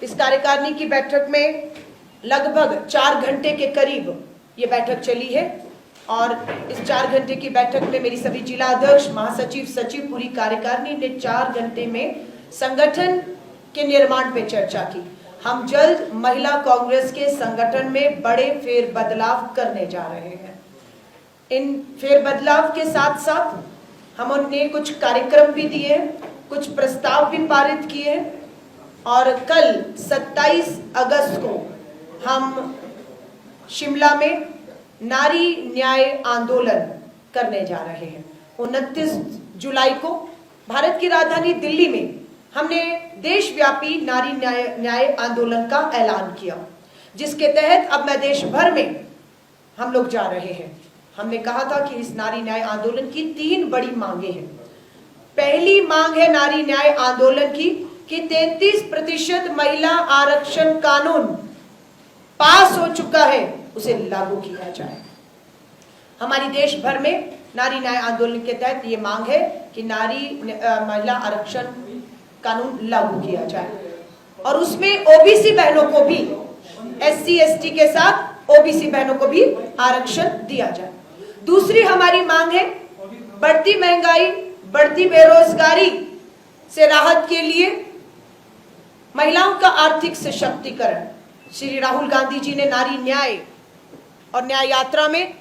इस कार्यकारिणी की बैठक में लगभग 4 घंटे के करीब ये बैठक चली है और इस 4 घंटे की बैठक में मेरी सभी जिला अध्यक्ष, महासचिव, सचिव, पूरी कार्यकारिणी ने 4 घंटे में संगठन के निर्माण पे चर्चा की। हम जल्द महिला कांग्रेस के संगठन में बड़े फेरबदलाव करने जा रहे हैं। इन फेरबदलाव के साथ साथ हमने कुछ कार्यक्रम भी दिए, कुछ प्रस्ताव भी पारित किए और कल 27 अगस्त को हम शिमला में नारी न्याय आंदोलन करने जा रहे हैं। 29 जुलाई को भारत की राजधानी दिल्ली में हमने देशव्यापी नारी न्याय आंदोलन का ऐलान किया, जिसके तहत अब मैं देश भर में हम लोग जा रहे हैं। हमने कहा था कि इस नारी न्याय आंदोलन की 3 बड़ी मांगे हैं। पहली मांग है नारी न्याय आंदोलन की कि 33% महिला आरक्षण कानून पास हो चुका है, उसे लागू किया जाए। हमारी देश भर में नारी न्याय आंदोलन के तहत ये मांग है कि महिला आरक्षण कानून लागू किया जाए और उसमें ओबीसी बहनों को भी, SC ST के साथ ओबीसी बहनों को भी आरक्षण दिया जाए। दूसरी हमारी मांग है बढ़ती महंगाई, बढ़ती बेरोजगारी से राहत के लिए महिलाओं का आर्थिक सशक्तिकरण। श्री राहुल गांधी जी ने नारी न्याय और न्याय यात्रा में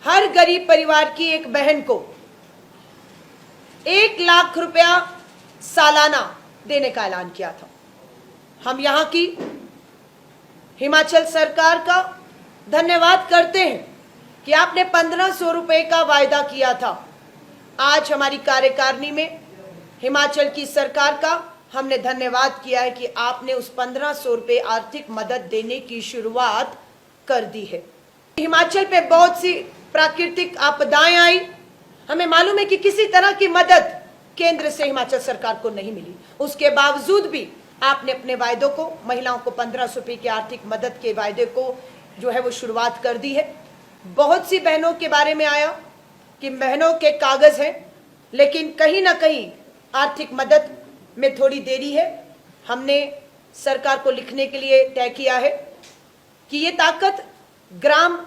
हर गरीब परिवार की एक बहन को 1 लाख रुपया सालाना देने का ऐलान किया था। हम यहां की हिमाचल सरकार का धन्यवाद करते हैं कि आपने 1500 रुपए का वायदा किया था। आज हमारी कार्यकारिणी में हिमाचल की सरकार का हमने धन्यवाद किया है कि आपने उस 1500 रुपए आर्थिक मदद देने की शुरुआत कर दी है। हिमाचल पे बहुत सी प्राकृतिक आपदाएं आई। हमें मालूम है कि किसी तरह की मदद केंद्र से हिमाचल सरकार को नहीं मिली। उसके बावजूद भी आपने अपने वायदों को, महिलाओं को 1500 रुपए की आर्थिक मदद के वायदे को जो है वो शुरुआत कर दी है। बहुत सी बहनों के बारे में आया कि बहनों के कागज हैं, लेकिन कहीं ना कहीं आर्थिक मदद में थोड़ी देरी है। हमने सरकार को लिखने के लिए तय किया है कि ये ताकत ग्राम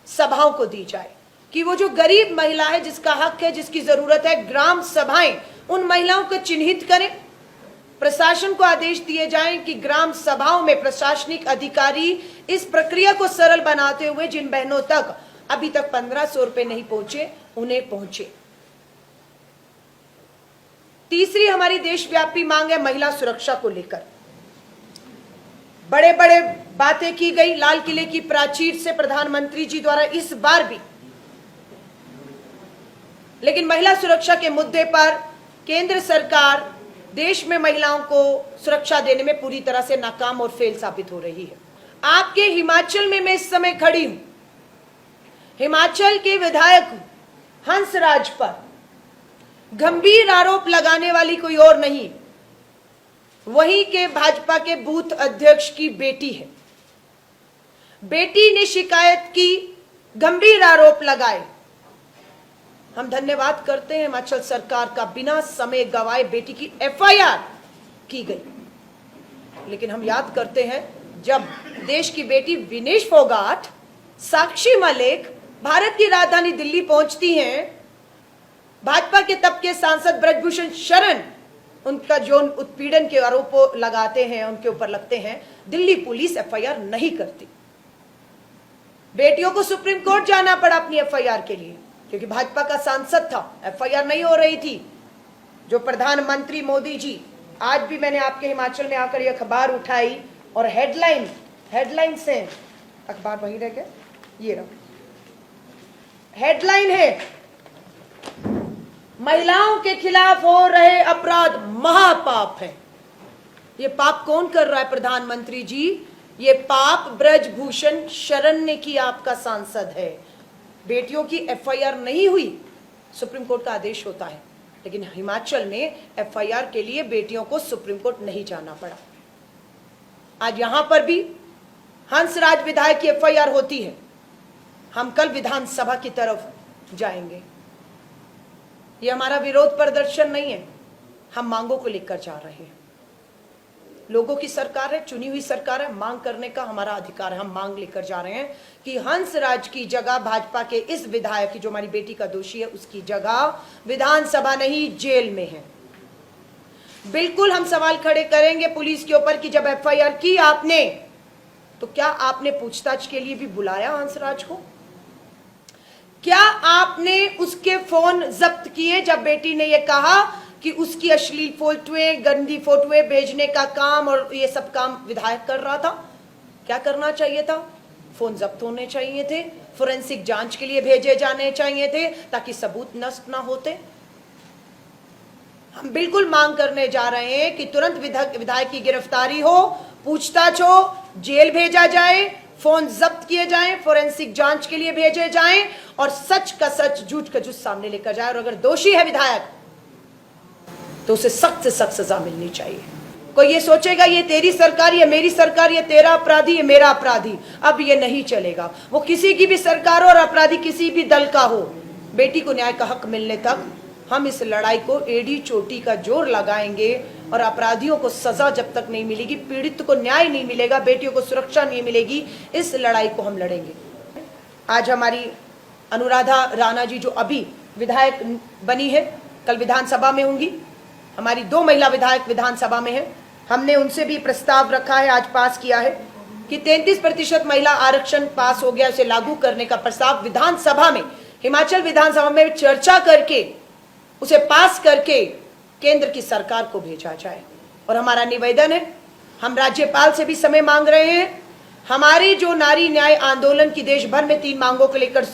सभाओं को दी जाए, कि वो जो गरीब महिला है, जिसका हक है, जिसकी जरूरत है, ग्राम सभाएं उन महिलाओं को चिन्हित करें। प्रशासन को आदेश दिए जाएं कि ग्राम सभाओं में प्रशासनिक अधिकारी इस प्रक्रिया को सरल बनाते हुए जिन बहनों तक अभी तक 1500 रुपए नहीं पहुंचे, उन्हें पहुंचे। तीसरी हमारी देशव्यापी मांग है महिला सुरक्षा को लेकर। बड़े बड़े बातें की गई लाल किले की प्राचीर से प्रधानमंत्री जी द्वारा इस बार भी, लेकिन महिला सुरक्षा के मुद्दे पर केंद्र सरकार देश में महिलाओं को सुरक्षा देने में पूरी तरह से नाकाम और फेल साबित हो रही है। आपके हिमाचल में मैं इस समय खड़ी हूं। हिमाचल के विधायक हंसराज पर गंभीर आरोप लगाने वाली कोई और नहीं, वहीं के भाजपा के बूथ अध्यक्ष की बेटी है। बेटी ने शिकायत की, गंभीर आरोप लगाए। हम धन्यवाद करते हैं हिमाचल सरकार का, बिना समय गवाए बेटी की FIR की गई। लेकिन हम याद करते हैं जब देश की बेटी विनेश फोगाट, साक्षी मलिक भारत की राजधानी दिल्ली पहुंचती हैं, भाजपा के तब के सांसद ब्रजभूषण शरण उनका जो उत्पीड़न के आरोप लगाते हैं, उनके ऊपर लगते हैं, दिल्ली पुलिस FIR नहीं करती। बेटियों को सुप्रीम कोर्ट जाना पड़ा अपनी FIR के लिए, क्योंकि भाजपा का सांसद था, FIR नहीं हो रही थी। जो प्रधानमंत्री मोदी जी, आज भी मैंने आपके हिमाचल में आकर ये अखबार उठाई और हेडलाइन से, अखबार वहीं रह गया, ये रहा हेडलाइन है, महिलाओं के खिलाफ हो रहे अपराध महापाप है। ये पाप कौन कर रहा है प्रधानमंत्री जी? ये पाप ब्रजभूषण शरण ने किया, आपका सांसद है। बेटियों की FIR नहीं हुई, सुप्रीम कोर्ट का आदेश होता है, लेकिन हिमाचल में FIR के लिए बेटियों को सुप्रीम कोर्ट नहीं जाना पड़ा। आज यहां पर भी हंसराज विधायक की FIR होती है। हम कल विधानसभा की तरफ जाएंगे। ये हमारा विरोध प्रदर्शन नहीं है, हम मांगों को लेकर जा रहे हैं। लोगों की सरकार है, चुनी हुई सरकार है, मांग करने का हमारा अधिकार है। हम मांग लेकर जा रहे हैं कि हंसराज की जगह भाजपा के इस विधायक की, जो हमारी बेटी का दोषी है, उसकी जगह विधानसभा नहीं जेल में है। बिल्कुल हम सवाल खड़े करेंगे पुलिस के ऊपर कि जब एफआईआर की आपने, तो क्या आपने पूछताछ के लिए भी बुलाया हंसराज को? क्या आपने उसके फोन जब्त किए जब बेटी ने यह कहा कि उसकी अश्लील फोटोएं, गंदी फोटोएं भेजने का काम और ये सब काम विधायक कर रहा था? क्या करना चाहिए था? फोन जब्त होने चाहिए थे, फोरेंसिक जांच के लिए भेजे जाने चाहिए थे ताकि सबूत नष्ट ना होते। हम बिल्कुल मांग करने जा रहे हैं कि तुरंत विधायक की गिरफ्तारी हो, पूछताछ हो, जेल भेजा जाए, फोन जब्त किए जाएं, फोरेंसिक जांच के लिए भेजे जाएं और सच का सच, झूठ का झूठ सामने लेकर जाए। और अगर दोषी है विधायक तो उसे सख्त से सख्त सजा मिलनी चाहिए। कोई ये सोचेगा ये तेरी सरकार, ये मेरी सरकार, ये तेरा अपराधी, ये मेरा अपराधी, अब ये नहीं चलेगा। वो किसी की भी सरकार हो और अपराधी किसी भी दल का हो, बेटी को न्याय का हक मिलने तक हम इस लड़ाई को एड़ी चोटी का जोर लगाएंगे और अपराधियों को सजा जब तक नहीं मिलेगी, पीड़ित को न्याय नहीं मिलेगा, बेटियों को सुरक्षा नहीं मिलेगी, इस लड़ाई को हम लड़ेंगे। आज हमारी अनुराधा राणा जी जो अभी विधायक बनी है, कल विधानसभा में होंगी। हमारी 2 महिला विधायक विधानसभा में है। हमने उनसे भी प्रस्ताव रखा है, आज पास किया है कि 33% महिला आरक्षण पास हो गया, उसे लागू करने का प्रस्ताव विधानसभा में, हिमाचल विधानसभा में चर्चा करके उसे पास करके केंद्र की सरकार को भेजा जाए। और हमारा निवेदन है, हम राज्यपाल से भी समय मांग रहे हैं। हमारी जो नारी न्याय आंदोलन की देश भर में 3 मांगों को लेकर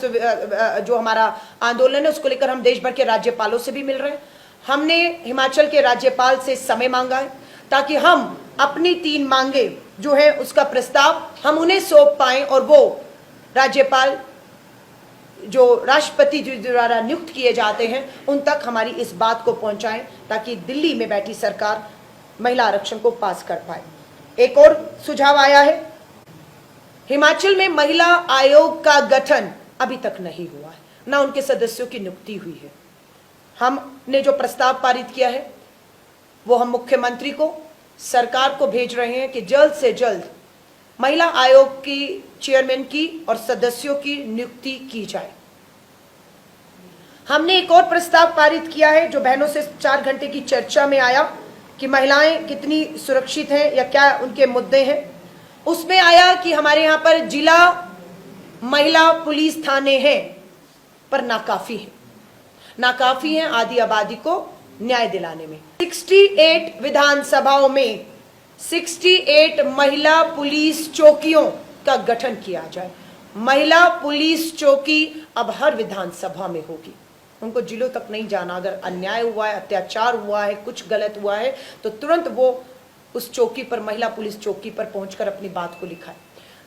जो हमारा आंदोलन है, उसको लेकर हम देश भर के राज्यपालों से भी मिल रहे हैं। हमने हिमाचल के राज्यपाल से समय मांगा है ताकि हम अपनी 3 मांगे जो है उसका प्रस्ताव हम उन्हें सौंप पाएं और वो राज्यपाल जो राष्ट्रपति जी द्वारा नियुक्त किए जाते हैं उन तक हमारी इस बात को पहुंचाएं ताकि दिल्ली में बैठी सरकार महिला आरक्षण को पास कर पाए। एक और सुझाव आया है, हिमाचल में महिला आयोग का गठन अभी तक नहीं हुआ है, ना उनके सदस्यों की नियुक्ति हुई है। हमने जो प्रस्ताव पारित किया है वो हम मुख्यमंत्री को, सरकार को भेज रहे हैं कि जल्द से जल्द महिला आयोग की चेयरमैन की और सदस्यों की नियुक्ति की जाए। हमने एक और प्रस्ताव पारित किया है जो बहनों से 4 घंटे की चर्चा में आया कि महिलाएं कितनी सुरक्षित हैं या क्या उनके मुद्दे हैं। उसमें आया कि हमारे यहाँ पर जिला महिला पुलिस थाने हैं पर नाकाफी हैं आदि आबादी को न्याय दिलाने में। 68 विधानसभाओं में 68 महिला पुलिस चौकियों का गठन किया जाए। महिला पुलिस चौकी अब हर विधानसभा में होगी, उनको जिलों तक नहीं जाना। अगर अन्याय हुआ है, अत्याचार हुआ है, कुछ गलत हुआ है तो तुरंत वो उस चौकी पर, महिला पुलिस चौकी पर पहुंचकर अपनी बात को लिखाए।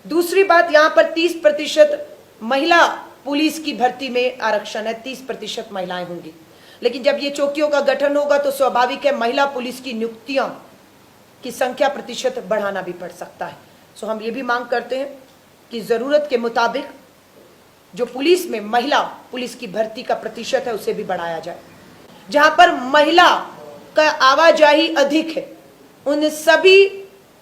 दूसरी बात, यहाँ पर 30% महिला पुलिस की भर्ती में आरक्षण है, 30% महिलाएं होंगी। लेकिन जब ये चौकियों का गठन होगा तो स्वाभाविक है महिला पुलिस की नियुक्तियां की संख्या प्रतिशत बढ़ाना भी पड़ सकता है। सो हम ये भी मांग करते हैं कि जरूरत के मुताबिक जो पुलिस में महिला पुलिस की भर्ती का प्रतिशत है उसे भी बढ़ाया जाए। जहां पर महिला का आवाजाही अधिक है उन सभी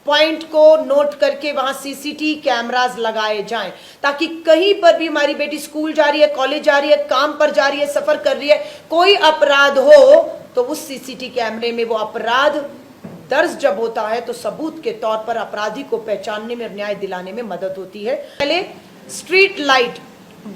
पॉइंट को नोट करके वहां सीसीटीवी कैमरास लगाए जाएं ताकि कहीं पर भी हमारी बेटी स्कूल जा रही है, कॉलेज जा रही है, काम पर जा रही है, सफर कर रही है, कोई अपराध हो तो उस सीसीटीवी कैमरे में वो अपराध दर्ज जब होता है तो सबूत के तौर पर अपराधी को पहचानने में, न्याय दिलाने में मदद होती है। पहले स्ट्रीट लाइट,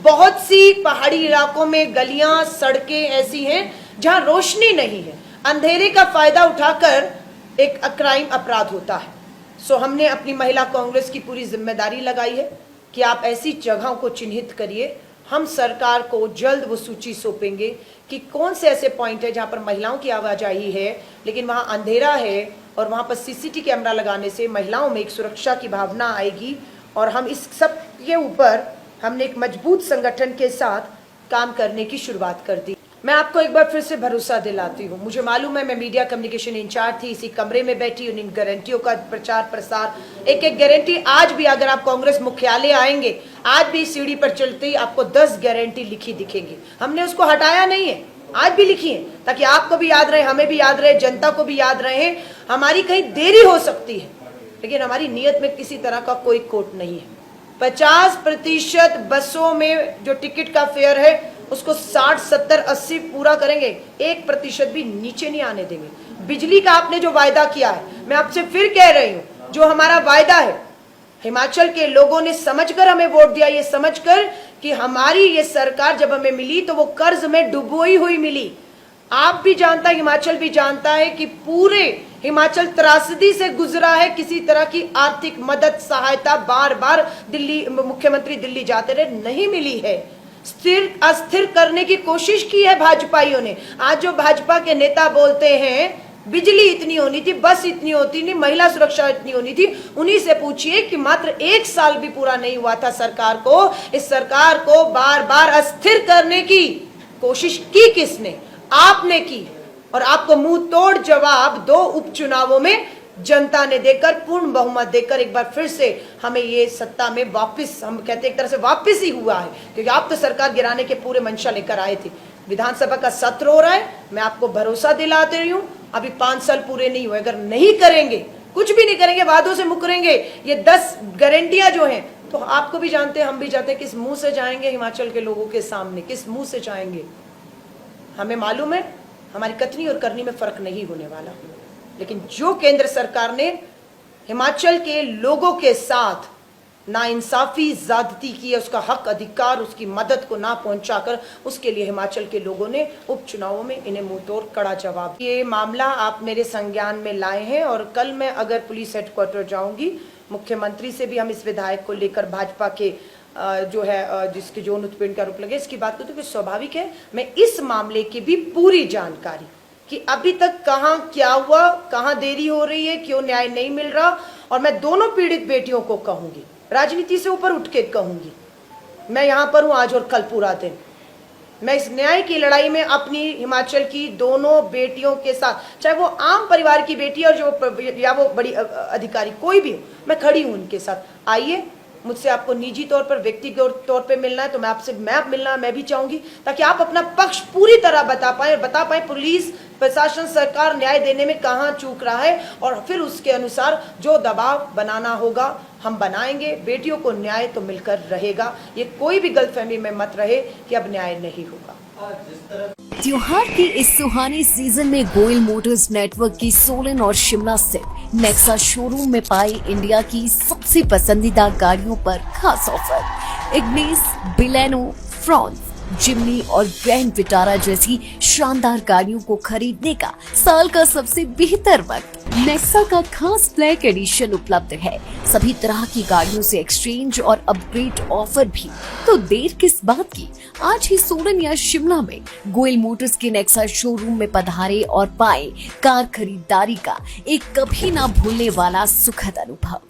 बहुत सी पहाड़ी इलाकों में गलियां, सड़कें ऐसी हैं जहां रोशनी नहीं है, अंधेरे का फायदा उठाकर एक क्राइम अपराध होता है। सो हमने अपनी महिला कांग्रेस की पूरी जिम्मेदारी लगाई है कि आप ऐसी जगहों को चिन्हित करिए। हम सरकार को जल्द वो सूची सौंपेंगे कि कौन से ऐसे पॉइंट है जहां पर महिलाओं की आवाजाही है लेकिन वहां अंधेरा है और वहां पर सीसीटीवी कैमरा लगाने से महिलाओं में एक सुरक्षा की भावना आएगी। और हम इस सब के ऊपर हमने एक मजबूत संगठन के साथ काम करने की शुरुआत कर दी। मैं आपको एक बार फिर से भरोसा दिलाती हूँ, मुझे मालूम है मैं मीडिया कम्युनिकेशन इंचार्ज थी, इसी कमरे में बैठी उन गारंटियों का प्रचार प्रसार, एक एक गारंटी आज भी अगर आप कांग्रेस मुख्यालय आएंगे, आज भी सीढ़ी पर चलते ही आपको 10 गारंटी लिखी दिखेंगी। हमने उसको हटाया नहीं है, आज भी लिखिए, ताकि आपको भी याद रहे, हमें भी याद रहे, जनता को भी याद रहे। हमारी कहीं देरी हो सकती है, लेकिन हमारी नीयत में किसी तरह का कोई खोट नहीं है। 50% बसों में जो टिकट का फेयर है उसको 60, 70, 80 पूरा करेंगे, 1% भी नीचे नहीं आने देंगे। बिजली का आपने जो वायदा किया है, मैं आपसे फिर कह रही हूं, जो हमारा वायदा है, हिमाचल के लोगों ने समझकर हमें वोट दिया, ये समझकर कि हमारी ये सरकार जब हमें मिली तो वो कर्ज में डुबोई हुई मिली। आप भी जानता है, हिमाचल भी जानता है कि पूरे हिमाचल त्रासदी से गुजरा है। किसी तरह की आर्थिक मदद, सहायता बार बार दिल्ली मुख्यमंत्री दिल्ली जाते रहे, नहीं मिली है। स्थिर अस्थिर करने की कोशिश की है भाजपाइयों ने। आज जो भाजपा के नेता बोलते हैं बिजली इतनी होनी थी, बस इतनी होती नहीं, महिला सुरक्षा इतनी होनी थी, उन्हीं से पूछिए कि मात्र 1 साल भी पूरा नहीं हुआ था सरकार को। इस सरकार को बार बार अस्थिर करने की कोशिश की किसने? आपने की। और आपको मुंह तोड़ जवाब 2 उपचुनावों में जनता ने देकर, पूर्ण बहुमत देकर एक बार फिर से हमें ये सत्ता में वापस, हम कहते हैं एक तरह से वापस ही हुआ है, क्योंकि आप तो सरकार गिराने के पूरे मंशा लेकर आए थे। विधानसभा का सत्र हो रहा है, मैं आपको भरोसा दिलाते रही हूं, अभी 5 साल पूरे नहीं हुए। अगर नहीं करेंगे, कुछ भी नहीं करेंगे, वादों से मुकरेंगे, ये 10 गारंटियां जो हैं, तो आपको भी जानते हैं, हम भी जानते हैं, किस मुंह से जाएंगे हिमाचल के लोगों के सामने, किस मुंह से जाएंगे। हमें मालूम है हमारी कथनी और करनी में फर्क नहीं होने वाला, लेकिन जो केंद्र सरकार ने हिमाचल के लोगों के साथ नाइंसाफी ज्यादती की है, उसका हक अधिकार, उसकी मदद को ना पहुंचाकर, उसके लिए हिमाचल के लोगों ने उपचुनावों में इन्हें मुंहतोड़ कड़ा जवाब। ये मामला आप मेरे संज्ञान में लाए हैं और कल मैं अगर पुलिस हेडक्वार्टर जाऊंगी, मुख्यमंत्री से भी हम इस विधायक को लेकर भाजपा के जो है जिसके यौन उत्पीड़न का आरोप लगे, इसकी बात करते, स्वाभाविक है मैं इस मामले की भी पूरी जानकारी कि अभी तक कहां क्या हुआ, कहां देरी हो रही है, क्यों न्याय नहीं मिल रहा, और मैं दोनों पीड़ित बेटियों को कहूंगी, राजनीति से ऊपर उठ के कहूंगी, मैं यहां पर हूं आज और कल पूरा दिन। मैं इस न्याय की लड़ाई में अपनी हिमाचल की दोनों बेटियों के साथ, चाहे वो आम परिवार की बेटी और जो या वो बड़ी अधिकारी कोई भी हो, मैं खड़ी हूं उनके साथ। आइए, मुझसे आपको निजी तौर पर, व्यक्तिगत तौर पे मिलना है तो मैं आपसे मिलना मैं भी चाहूंगी, ताकि आप अपना पक्ष पूरी तरह बता पाए पुलिस प्रशासन सरकार न्याय देने में कहां चूक रहा है, और फिर उसके अनुसार जो दबाव बनाना होगा हम बनाएंगे। बेटियों को न्याय तो मिलकर रहेगा, ये कोई भी गलतफहमी में मत रहे कि अब न्याय नहीं होगा। त्योहार के इस सुहाने सीजन में गोयल मोटर्स नेटवर्क की सोलन और शिमला स्थित नेक्सा शोरूम में पाई इंडिया की सबसे पसंदीदा गाड़ियों पर खास ऑफर। इग्निस, बिलेनो, फ्रॉन्स, जिमनी और ग्रैंड विटारा जैसी शानदार गाड़ियों को खरीदने का साल का सबसे बेहतर वक्त। नेक्सा का खास ब्लैक एडिशन उपलब्ध है। सभी तरह की गाड़ियों से एक्सचेंज और अपग्रेड ऑफर भी। तो देर किस बात की, आज ही सोलन या शिमला में गोयल मोटर्स के नेक्सा शोरूम में पधारे और पाए कार खरीदारी का एक कभी ना भूलने वाला सुखद अनुभव।